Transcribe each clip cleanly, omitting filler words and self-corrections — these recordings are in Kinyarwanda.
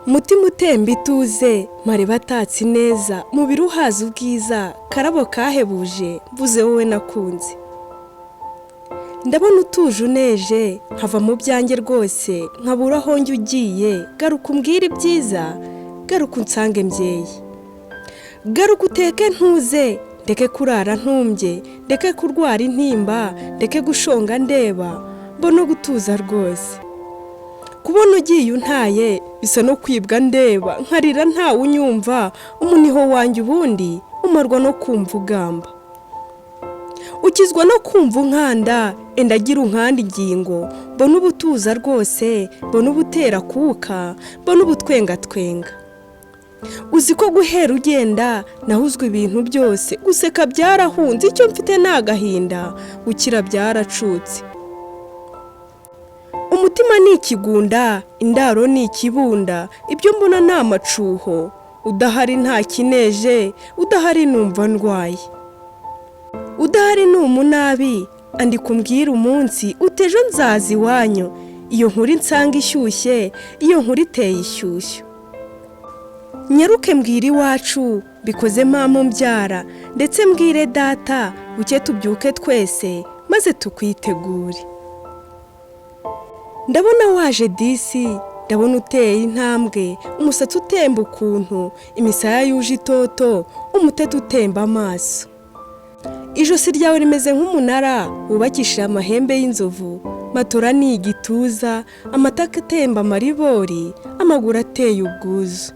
Mutima utemba ituze mareba atatse neza mubiri uhaza ubwiza karabo kahebuje mvuze wowe nakunze. Ndabona utuje uneje nkava mu byanjye rwose nkabura aho njye ugiye, garuka umbwire ibyiza, garuka unsange mbyeyi, garuka uteke ntuze ndeke kurara ntumbye, ndeke kurwara intimba, ndeke gushonga ndeba, mbona gutuza rwose. Kubona ugiye untaye bisa no kwibwa ndeba, nkarira ntawe unyumva, umuniho wanjye ubundi umarwa no kumva ugamba. Ukizwa no kumva unkanda enda gira unkanda ingingo, mbona ubutuza rwose, mbona ubutera kuka, mbona ubutwenga twenga. Uzi ko guhera ugenda nahuzwe ibintu byose, guseka byarahunze, icyo mfite ni agahinda, gukira byaracutse. Umutima ni ikigunda, indaro ni ikibunda, ibyo mbona ni amacuho, udahari nta kineje, udahari numva ndwaye. Udahari ni umunabi, andika umbwire umunsi utejo nzaza iwanyu, iyo nkuru nsanga ishyushye, iyo nkuru iteye ishyushyu. Nyaruke mbwire iwacu bikoze mama mbyara, ndetse mbwire data buke tubyuke twese maze tukwitegure. Ndabona waje disi, ndabona uteye intambwe, umusatsi utemba ukuntu, imisaya yuje itoto, umutete utemba amaso. Ijosi ryawe rimeze nk'umunara wubakishije amahembe y'inzovu, matora ni igituza, amataka atemba amaribori, amaguru ateye ubwuzu.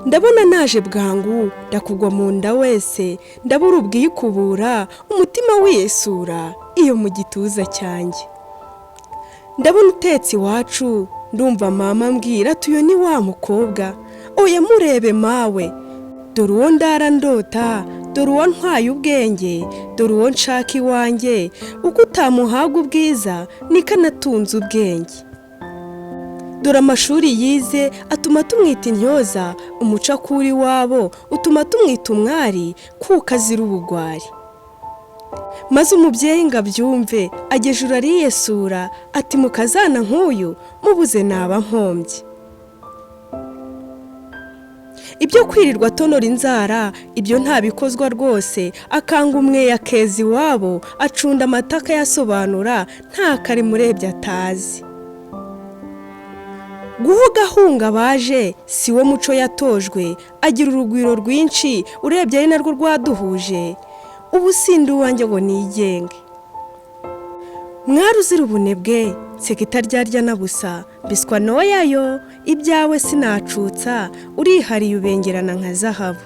Ndabona naje bwangu, ndakugwa mu nda wese, ndabura ubwikubura, umutima wiyesura, iyo mu gituza cyanjye. Ndabona utetse iwacu, ndumva mama mbwira tuyo ni wa mukobwa, oya murebe mawe, dore uwo ndara ndota, dore uwo ntwaye ubwenge, dore uwo nshaka iwanjye, uko utamuhaga ubwiza niko anatunze ubwenge. Dore amashuri yize atuma tumwita intyoza, umuco kuri wabo utuma tumwita umwari kuko azira ubugwari. Maze umubyeyi ngo abyumve agejura ariyesura, ati mukazana nk'uyu mubuze naba mpombye. Ibyo kwirirwa tonora inzara ibyo ntabikozwa rwose, akanga umwe yakeza iwabo, acunda amataka yasobanura nta kari murebye atazi. Guhuga hunga baje si wo muco yatojwe, agira urugwiro rwinshi urebye ari narwo rwaduhuje, ubu sindi uwanjye ngo nigenge. Mwari uzira ubunebwe nseka itaryarya na busa, biswa noyayo ibyawe sinacutsa, urihariye ubengerana nka zahabu.